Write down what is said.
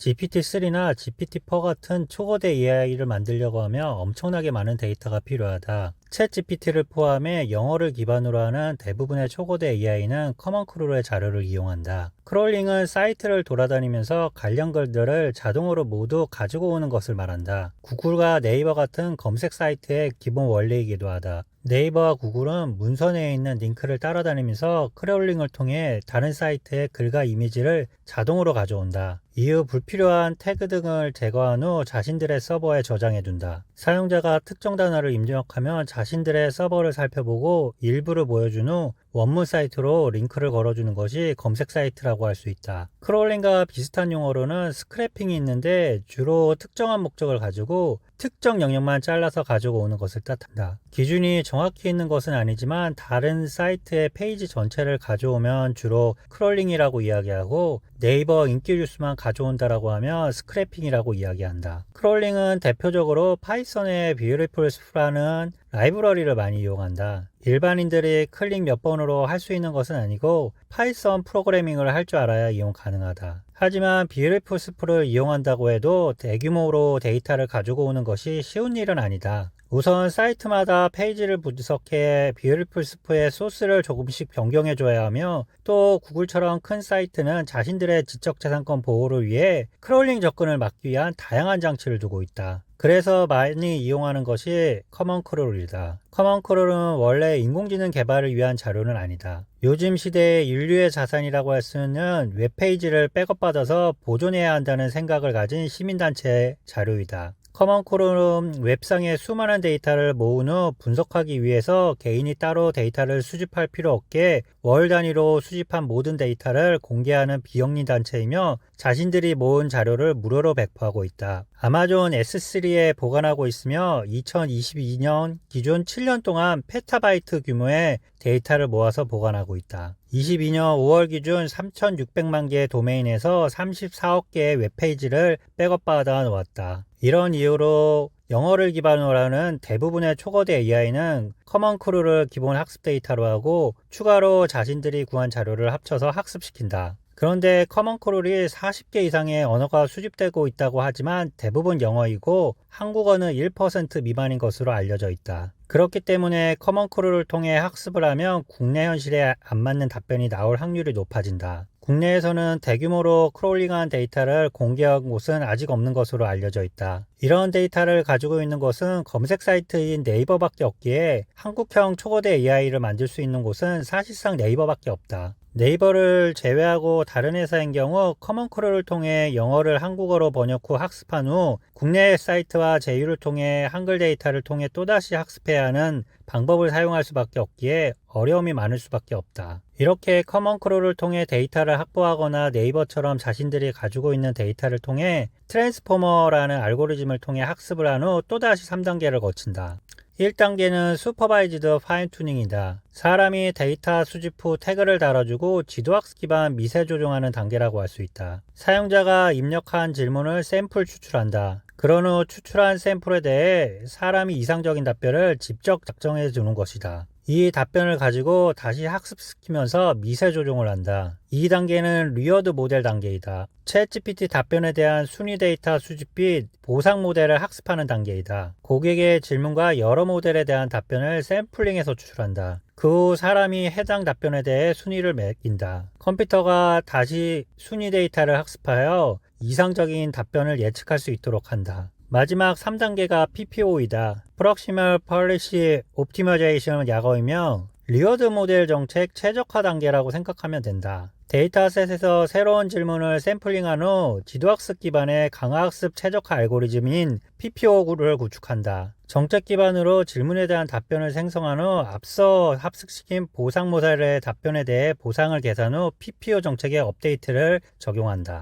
GPT-3나 GPT-4 같은 초거대 AI를 만들려고 하면 엄청나게 많은 데이터가 필요하다. 챗 GPT를 포함해 영어를 기반으로 하는 대부분의 초거대 AI는 커먼 크롤의 자료를 이용한다. 크롤링은 사이트를 돌아다니면서 관련 글들을 자동으로 모두 가지고 오는 것을 말한다. 구글과 네이버 같은 검색 사이트의 기본 원리이기도 하다. 네이버와 구글은 문서 내에 있는 링크를 따라다니면서 크롤링을 통해 다른 사이트의 글과 이미지를 자동으로 가져온다. 이후 불필요한 태그 등을 제거한 후 자신들의 서버에 저장해둔다. 사용자가 특정 단어를 입력하면 자신들의 서버를 살펴보고 일부를 보여준 후 원문 사이트로 링크를 걸어주는 것이 검색 사이트라고 할 수 있다. 크롤링과 비슷한 용어로는 스크래핑이 있는데 주로 특정한 목적을 가지고 특정 영역만 잘라서 가지고 오는 것을 뜻한다. 기준이 정확히 있는 것은 아니지만 다른 사이트의 페이지 전체를 가져오면 주로 크롤링이라고 이야기하고 네이버 인기 뉴스만 가져온다라고 하면 스크래핑이라고 이야기한다. 크롤링은 대표적으로 파이썬의 뷰티풀스프라는 라이브러리를 많이 이용한다. 일반인들이 클릭 몇 번으로 할 수 있는 것은 아니고 파이썬 프로그래밍을 할 줄 알아야 이용 가능하다. 하지만 뷰티풀스프를 이용한다고 해도 대규모로 데이터를 가지고 오는 것이 쉬운 일은 아니다. 우선 사이트마다 페이지를 분석해 뷰티풀스프의 소스를 조금씩 변경해 줘야 하며 또 구글처럼 큰 사이트는 자신들의 지적재산권 보호를 위해 크롤링 접근을 막기 위한 다양한 장치를 두고 있다. 그래서 많이 이용하는 것이 커먼 크롤이다. 커먼 크롤은 원래 인공지능 개발을 위한 자료는 아니다. 요즘 시대의 인류의 자산이라고 할 수 있는 웹페이지를 백업받아서 보존해야 한다는 생각을 가진 시민단체의 자료이다. 커먼 크롤은 웹상의 수많은 데이터를 모은 후 분석하기 위해서 개인이 따로 데이터를 수집할 필요 없게 월 단위로 수집한 모든 데이터를 공개하는 비영리 단체이며 자신들이 모은 자료를 무료로 배포하고 있다. 아마존 S3에 보관하고 있으며 2022년 기존 7년 동안 페타바이트 규모의 데이터를 모아서 보관하고 있다. 22년 5월 기준 3,600만 개의 도메인에서 34억 개의 웹페이지를 백업받아 놓았다. 이런 이유로 영어를 기반으로 하는 대부분의 초거대 AI는 커먼 크롤을 기본 학습 데이터로 하고 추가로 자신들이 구한 자료를 합쳐서 학습시킨다. 그런데 커먼 크롤이 40개 이상의 언어가 수집되고 있다고 하지만 대부분 영어이고 한국어는 1% 미만인 것으로 알려져 있다. 그렇기 때문에 커먼 크롤을 통해 학습을 하면 국내 현실에 안 맞는 답변이 나올 확률이 높아진다. 국내에서는 대규모로 크롤링한 데이터를 공개한 곳은 아직 없는 것으로 알려져 있다. 이런 데이터를 가지고 있는 것은 검색 사이트인 네이버밖에 없기에 한국형 초거대 AI를 만들 수 있는 곳은 사실상 네이버밖에 없다. 네이버를 제외하고 다른 회사인 경우 커먼 크롤을 통해 영어를 한국어로 번역 후 학습한 후 국내 사이트와 제휴를 통해 한글 데이터를 통해 또다시 학습해야 하는 방법을 사용할 수밖에 없기에 어려움이 많을 수밖에 없다. 이렇게 커먼 크롤을 통해 데이터를 확보하거나 네이버처럼 자신들이 가지고 있는 데이터를 통해 트랜스포머라는 알고리즘을 통해 학습을 한 후 또다시 3단계를 거친다. 1단계는 슈퍼바이즈드 파인 튜닝이다. 사람이 데이터 수집 후 태그를 달아주고 지도학습 기반 미세 조정하는 단계라고 할 수 있다. 사용자가 입력한 질문을 샘플 추출한다. 그런 후 추출한 샘플에 대해 사람이 이상적인 답변을 직접 작성해 주는 것이다. 이 답변을 가지고 다시 학습시키면서 미세 조정을 한다. 2단계는 리워드 모델 단계이다. 챗 GPT 답변에 대한 순위 데이터 수집 및 보상 모델을 학습하는 단계이다. 고객의 질문과 여러 모델에 대한 답변을 샘플링해서 추출한다. 그 후 사람이 해당 답변에 대해 순위를 매긴다. 컴퓨터가 다시 순위 데이터를 학습하여 이상적인 답변을 예측할 수 있도록 한다. 마지막 3단계가 PPO이다. Proximal Policy Optimization 약어이며 리워드 모델 정책 최적화 단계라고 생각하면 된다. 데이터셋에서 새로운 질문을 샘플링한 후 지도학습 기반의 강화학습 최적화 알고리즘인 PPO를 구축한다. 정책 기반으로 질문에 대한 답변을 생성한 후 앞서 합숙시킨 보상 모델의 답변에 대해 보상을 계산 후 PPO 정책의 업데이트를 적용한다.